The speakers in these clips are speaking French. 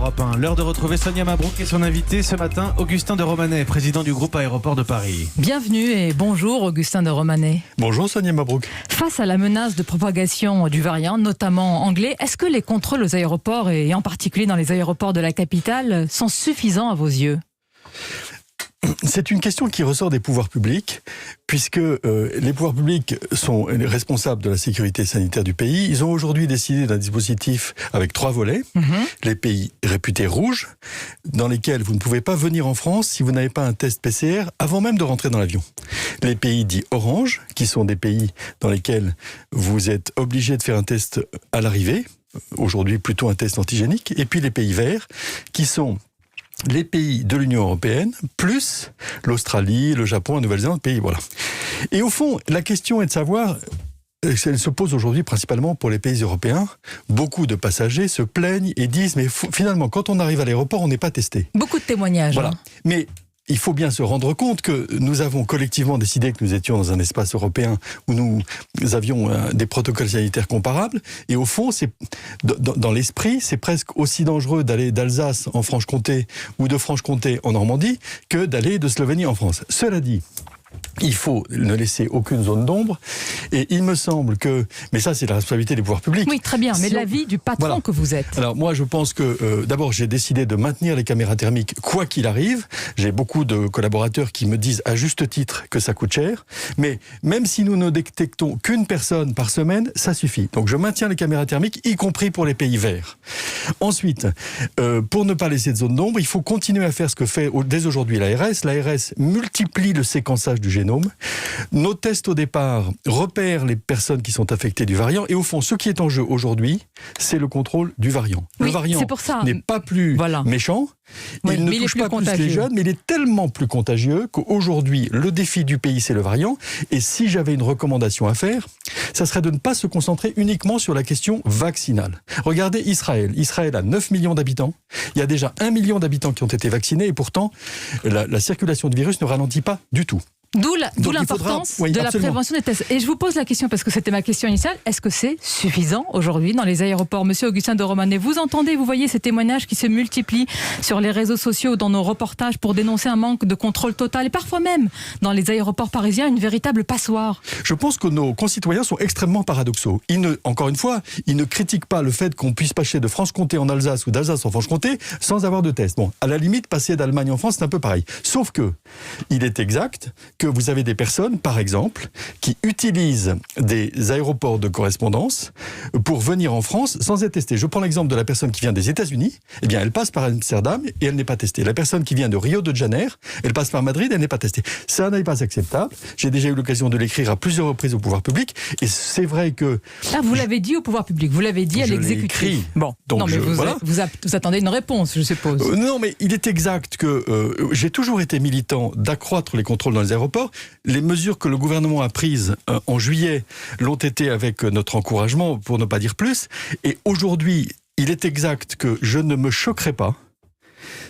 Europe 1. L'heure de retrouver Sonia Mabrouk et son invité ce matin, Augustin de Romanet, président du groupe Aéroports de Paris. Bienvenue et bonjour Augustin de Romanet. Bonjour Sonia Mabrouk. Face à la menace de propagation du variant, notamment anglais, est-ce que les contrôles aux aéroports et en particulier dans les aéroports de la capitale sont suffisants à vos yeux ? C'est une question qui ressort des pouvoirs publics, puisque les pouvoirs publics sont les responsables de la sécurité sanitaire du pays. Ils ont aujourd'hui décidé d'un dispositif avec 3 volets. Les pays réputés rouges, dans lesquels vous ne pouvez pas venir en France si vous n'avez pas un test PCR avant même de rentrer dans l'avion. Les pays dits orange, qui sont des pays dans lesquels vous êtes obligé de faire un test à l'arrivée, aujourd'hui plutôt un test antigénique. Et puis les pays verts, qui sont les pays de l'Union européenne, plus l'Australie, le Japon, la Nouvelle-Zélande, pays, voilà. Et au fond, la question est de savoir, elle se pose aujourd'hui principalement pour les pays européens. Beaucoup de passagers se plaignent et disent, mais finalement, quand on arrive à l'aéroport, on n'est pas testé. Beaucoup de témoignages. Voilà. Hein. Mais il faut bien se rendre compte que nous avons collectivement décidé que nous étions dans un espace européen où nous avions des protocoles sanitaires comparables. Et au fond, c'est dans l'esprit, c'est presque aussi dangereux d'aller d'Alsace en Franche-Comté ou de Franche-Comté en Normandie que d'aller de Slovénie en France. Cela dit, il faut ne laisser aucune zone d'ombre. Et il me semble que... Mais ça, c'est la responsabilité des pouvoirs publics. Oui, très bien. Mais l'avis du patron que vous êtes. Alors moi, je pense que d'abord, j'ai décidé de maintenir les caméras thermiques quoi qu'il arrive. J'ai beaucoup de collaborateurs qui me disent à juste titre que ça coûte cher. Mais même si nous ne détectons qu'une personne par semaine, ça suffit. Donc je maintiens les caméras thermiques, y compris pour les pays verts. Ensuite, pour ne pas laisser de zone d'ombre, il faut continuer à faire ce que fait dès aujourd'hui l'ARS. L'ARS multiplie le séquençage du génome. Nos tests au départ repèrent les personnes qui sont affectées du variant et au fond, ce qui est en jeu aujourd'hui, c'est le contrôle du variant. Oui, le variant n'est pas plus méchant, il ne touche pas plus les jeunes, mais il est tellement plus contagieux qu'aujourd'hui, le défi du pays, c'est le variant. Et si j'avais une recommandation à faire, ça serait de ne pas se concentrer uniquement sur la question vaccinale. Regardez Israël. Israël a 9 millions d'habitants. Il y a déjà 1 million d'habitants qui ont été vaccinés et pourtant, la circulation du virus ne ralentit pas du tout. D'où l'importance de la prévention des tests. Et je vous pose la question, parce que c'était ma question initiale, est-ce que c'est suffisant aujourd'hui dans les aéroports ? Monsieur Augustin de Romanet, vous entendez, vous voyez ces témoignages qui se multiplient sur les réseaux sociaux, dans nos reportages, pour dénoncer un manque de contrôle total, et parfois même, dans les aéroports parisiens, une véritable passoire. Je pense que nos concitoyens sont extrêmement paradoxaux. Encore une fois, ils ne critiquent pas le fait qu'on puisse passer de Franche-Comté en Alsace ou d'Alsace en Franche-Comté sans avoir de test. Bon, à la limite, passer d'Allemagne en France, c'est un peu pareil. Sauf que, il est exact que vous avez des personnes, par exemple, qui utilisent des aéroports de correspondance pour venir en France sans être testées. Je prends l'exemple de la personne qui vient des États-Unis. Eh bien, elle passe par Amsterdam et elle n'est pas testée. La personne qui vient de Rio de Janeiro, elle passe par Madrid, elle n'est pas testée. Ça n'est pas acceptable. J'ai déjà eu l'occasion de l'écrire à plusieurs reprises au pouvoir public et c'est vrai que... Ah, vous l'avez dit au pouvoir public, vous l'avez dit à l'exécutif. Bon, donc non, mais vous attendez une réponse, je suppose. Non, mais il est exact que j'ai toujours été militant d'accroître les contrôles dans les aéroports. Les mesures que le gouvernement a prises en juillet l'ont été avec notre encouragement, pour ne pas dire plus. Et aujourd'hui, il est exact que je ne me choquerai pas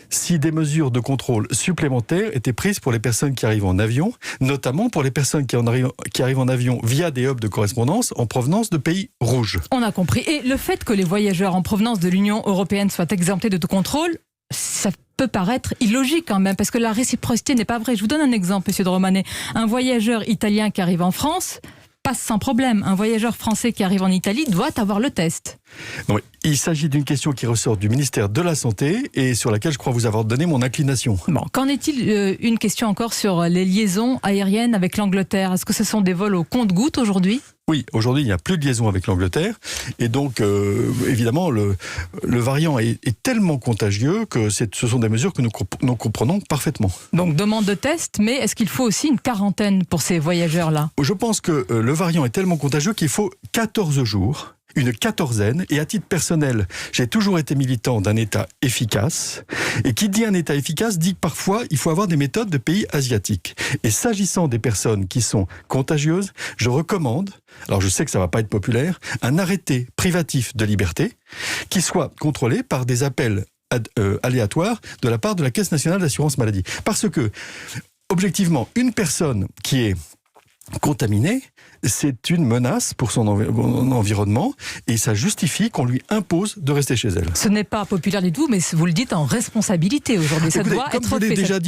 si des mesures de contrôle supplémentaires étaient prises pour les personnes qui arrivent en avion, notamment pour les personnes qui arrivent en avion via des hubs de correspondance en provenance de pays rouges. On a compris. Et le fait que les voyageurs en provenance de l'Union européenne soient exemptés de tout contrôle, ça peut paraître illogique quand même, parce que la réciprocité n'est pas vraie. Je vous donne un exemple, monsieur de Romanet. Un voyageur italien qui arrive en France passe sans problème. Un voyageur français qui arrive en Italie doit avoir le test. Non, il s'agit d'une question qui ressort du ministère de la Santé et sur laquelle je crois vous avoir donné mon inclination. Bon, qu'en est-il une question encore sur les liaisons aériennes avec l'Angleterre ? Est-ce que ce sont des vols au compte-gouttes aujourd'hui ? Oui, aujourd'hui, il n'y a plus de liaison avec l'Angleterre. Et donc, évidemment, le variant est tellement contagieux que ce sont des mesures que nous comprenons parfaitement. Donc, demande de test, mais est-ce qu'il faut aussi une quarantaine pour ces voyageurs-là ? Je pense que le variant est tellement contagieux qu'il faut 14 jours. Une quatorzaine, et à titre personnel, j'ai toujours été militant d'un État efficace, et qui dit un État efficace dit que parfois il faut avoir des méthodes de pays asiatiques. Et s'agissant des personnes qui sont contagieuses, je recommande, alors je sais que ça va pas être populaire, un arrêté privatif de liberté qui soit contrôlé par des appels aléatoires de la part de la Caisse nationale d'assurance maladie. Parce que, objectivement, une personne qui est contaminée c'est une menace pour son environnement et ça justifie qu'on lui impose de rester chez elle. Ce n'est pas populaire du tout, mais vous le dites en responsabilité aujourd'hui. Ça doit être fait. Comme j'ai déjà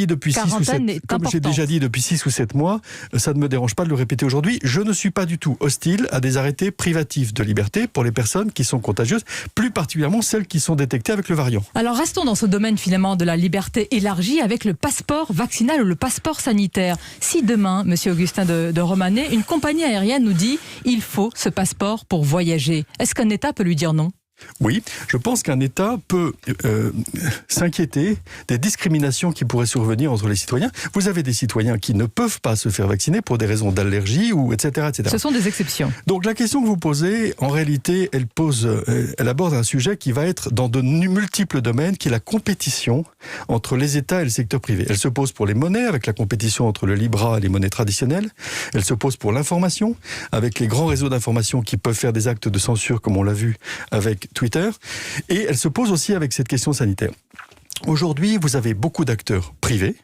dit depuis 6 ou 7 mois, ça ne me dérange pas de le répéter aujourd'hui. Je ne suis pas du tout hostile à des arrêtés privatifs de liberté pour les personnes qui sont contagieuses, plus particulièrement celles qui sont détectées avec le variant. Alors restons dans ce domaine finalement de la liberté élargie avec le passeport vaccinal ou le passeport sanitaire. Si demain, monsieur Augustin de Romanet, une compagnie aérienne nous dit il faut ce passeport pour voyager, est-ce qu'un État peut lui dire non ? Oui, je pense qu'un État peut s'inquiéter des discriminations qui pourraient survenir entre les citoyens. Vous avez des citoyens qui ne peuvent pas se faire vacciner pour des raisons d'allergie, ou etc., etc. Ce sont des exceptions. Donc la question que vous posez, en réalité, elle aborde un sujet qui va être dans de multiples domaines, qui est la compétition entre les États et le secteur privé. Elle se pose pour les monnaies, avec la compétition entre le Libra et les monnaies traditionnelles. Elle se pose pour l'information, avec les grands réseaux d'information qui peuvent faire des actes de censure, comme on l'a vu avec Twitter, et elle se pose aussi avec cette question sanitaire. Aujourd'hui, vous avez beaucoup d'acteurs privés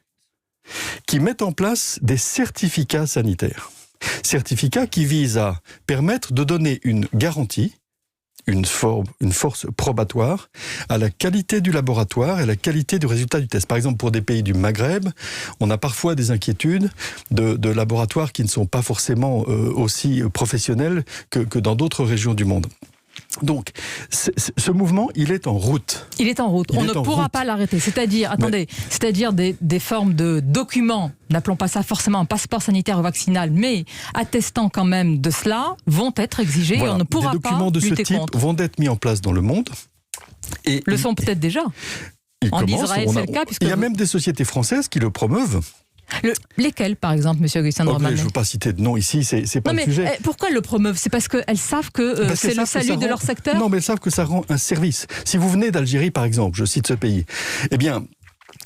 qui mettent en place des certificats sanitaires. Certificats qui visent à permettre de donner une garantie, une force probatoire à la qualité du laboratoire et à la qualité du résultat du test. Par exemple, pour des pays du Maghreb, on a parfois des inquiétudes de laboratoires qui ne sont pas forcément aussi professionnels que dans d'autres régions du monde. Donc, ce mouvement, il est en route. Il est en route. On ne pourra pas l'arrêter. C'est-à-dire, c'est-à-dire des formes de documents, n'appelons pas ça forcément un passeport sanitaire ou vaccinal, mais attestant quand même de cela, vont être exigés et on ne pourra pas lutter contre. Des documents de ce type vont être mis en place dans le monde. Et le sont peut-être déjà. En Israël, c'est le cas. Il y a même des sociétés françaises qui le promeuvent. Lesquels, par exemple, monsieur Augustin de Romanet ? Je ne veux pas citer de nom ici, c'est pas le sujet. Pourquoi elles le promeuvent ? C'est parce qu'elles savent que c'est le salut de leur secteur ? Non, mais elles savent que ça rend un service. Si vous venez d'Algérie, par exemple, je cite ce pays, eh bien,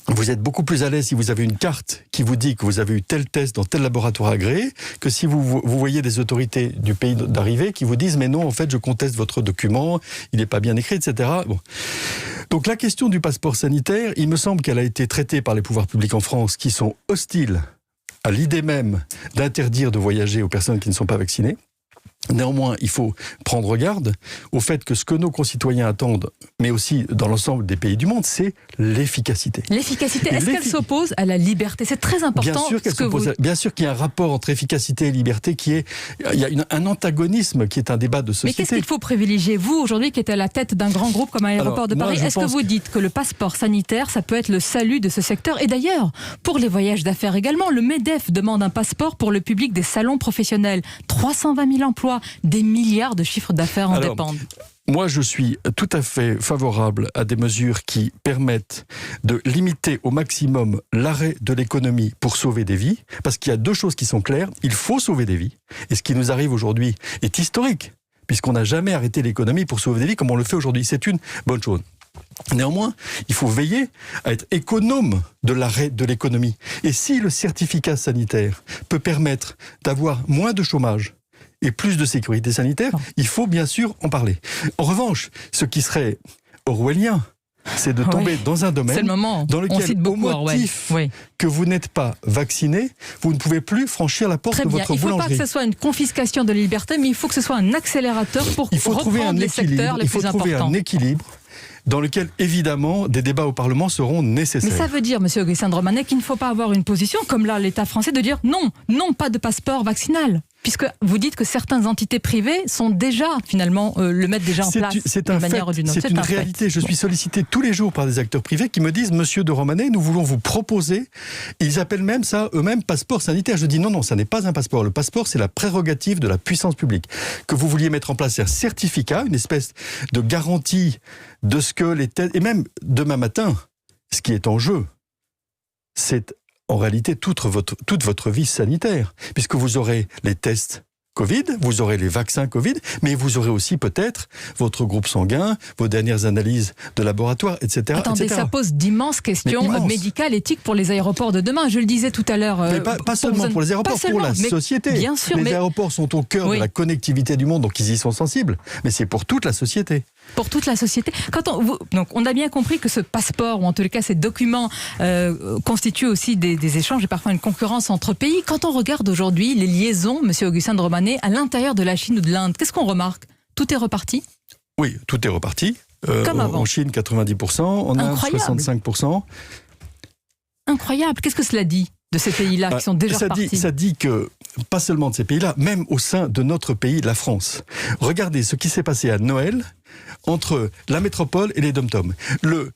vous êtes beaucoup plus à l'aise si vous avez une carte qui vous dit que vous avez eu tel test dans tel laboratoire agréé que si vous voyez des autorités du pays d'arrivée qui vous disent « mais non, en fait, je conteste votre document, il n'est pas bien écrit, etc. » Bon. Donc la question du passeport sanitaire, il me semble qu'elle a été traitée par les pouvoirs publics en France qui sont hostiles à l'idée même d'interdire de voyager aux personnes qui ne sont pas vaccinées. Néanmoins, il faut prendre garde au fait que ce que nos concitoyens attendent, mais aussi dans l'ensemble des pays du monde, c'est l'efficacité. L'efficacité, est-ce qu'elle s'oppose à la liberté ? C'est très important. Bien sûr qu'il y a un rapport entre efficacité et liberté il y a un antagonisme qui est un débat de société. Mais qu'est-ce qu'il faut privilégier ? Vous, aujourd'hui, qui êtes à la tête d'un grand groupe comme Aéroport de Paris, est-ce que vous dites que le passeport sanitaire, ça peut être le salut de ce secteur ? Et d'ailleurs, pour les voyages d'affaires également, le MEDEF demande un passeport pour le public des salons professionnels. 320 000 emplois. Des milliards de chiffres d'affaires en dépendent. Moi, je suis tout à fait favorable à des mesures qui permettent de limiter au maximum l'arrêt de l'économie pour sauver des vies, parce qu'il y a deux choses qui sont claires. Il faut sauver des vies, et ce qui nous arrive aujourd'hui est historique, puisqu'on n'a jamais arrêté l'économie pour sauver des vies comme on le fait aujourd'hui. C'est une bonne chose. Néanmoins, il faut veiller à être économe de l'arrêt de l'économie. Et si le certificat sanitaire peut permettre d'avoir moins de chômage, et plus de sécurité sanitaire, il faut bien sûr en parler. En revanche, ce qui serait orwellien, c'est de tomber dans un domaine dans lequel, au motif que vous n'êtes pas vacciné, vous ne pouvez plus franchir la porte de votre boulangerie. Il ne faut pas que ce soit une confiscation de la liberté, mais il faut que ce soit un accélérateur pour reprendre les secteurs les plus importants. Il faut trouver un équilibre dans lequel, évidemment, des débats au Parlement seront nécessaires. Mais ça veut dire, monsieur Augustin de Romanet, qu'il ne faut pas avoir une position, comme là, l'État français, de dire non, pas de passeport vaccinal. Puisque vous dites que certaines entités privées sont déjà, finalement, le mettent déjà en place d'une manière ou d'une autre. C'est une réalité. Je suis sollicité tous les jours par des acteurs privés qui me disent « Monsieur de Romanet, nous voulons vous proposer ». Ils appellent même ça eux-mêmes passeport sanitaire. Je dis non, ça n'est pas un passeport. Le passeport, c'est la prérogative de la puissance publique. Que vous vouliez mettre en place un certificat, une espèce de garantie de ce que les tests... Et même demain matin, ce qui est en jeu, c'est en réalité toute votre vie sanitaire, puisque vous aurez les tests Covid, vous aurez les vaccins Covid, mais vous aurez aussi peut-être votre groupe sanguin, vos dernières analyses de laboratoire, etc. Attendez, ça pose d'immenses questions médicales, éthiques pour les aéroports de demain. Je le disais tout à l'heure. Mais pas seulement pour les aéroports, pour la société. Bien sûr, les aéroports sont au cœur de la connectivité du monde, donc ils y sont sensibles. Mais c'est pour toute la société. Pour toute la société. Donc, on a bien compris que ce passeport, ou en tous les cas ces documents, constituent aussi des échanges et parfois une concurrence entre pays. Quand on regarde aujourd'hui les liaisons, Monsieur Augustin de Romanet, à l'intérieur de la Chine ou de l'Inde, qu'est-ce qu'on remarque? Tout est reparti? Oui, tout est reparti. Comme avant. En Chine, 90%, en Inde, 65%. Incroyable. Qu'est-ce que cela dit de ces pays-là qui sont déjà repartis? Ça dit que, pas seulement de ces pays-là, même au sein de notre pays, la France. Regardez ce qui s'est passé à Noël entre la métropole et les dom-toms.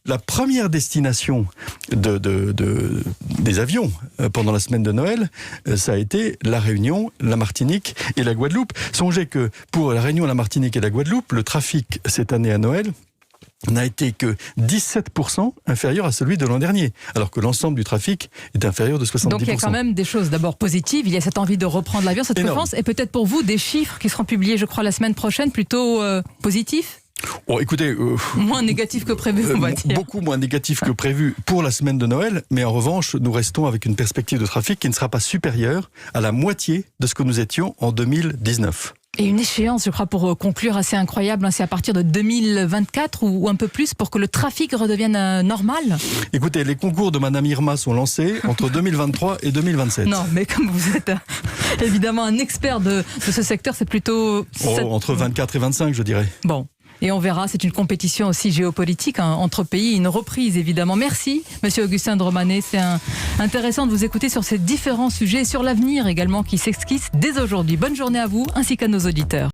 La première destination des avions pendant la semaine de Noël, ça a été la Réunion, la Martinique et la Guadeloupe. Songez que pour la Réunion, la Martinique et la Guadeloupe, le trafic cette année à Noël n'a été que 17% inférieur à celui de l'an dernier, alors que l'ensemble du trafic est inférieur de 70%. Donc il y a quand même des choses d'abord positives, il y a cette envie de reprendre l'avion, cette préférence, et peut-être pour vous des chiffres qui seront publiés, je crois, la semaine prochaine, plutôt positifs? Bon, écoutez, moins négatif que prévu, on va dire. Beaucoup moins négatif que prévu pour la semaine de Noël, mais en revanche, nous restons avec une perspective de trafic qui ne sera pas supérieure à la moitié de ce que nous étions en 2019. Et une échéance, je crois, pour conclure, assez incroyable, c'est à partir de 2024 ou un peu plus pour que le trafic redevienne normal? Écoutez, les concours de Madame Irma sont lancés entre 2023 et 2027. Non, mais comme vous êtes évidemment un expert de ce secteur, c'est plutôt... Entre 24 et 25, je dirais. Bon. Et on verra, c'est une compétition aussi géopolitique entre pays, une reprise évidemment. Merci Monsieur Augustin de Romanet, c'est intéressant de vous écouter sur ces différents sujets et sur l'avenir également qui s'esquisse dès aujourd'hui. Bonne journée à vous ainsi qu'à nos auditeurs.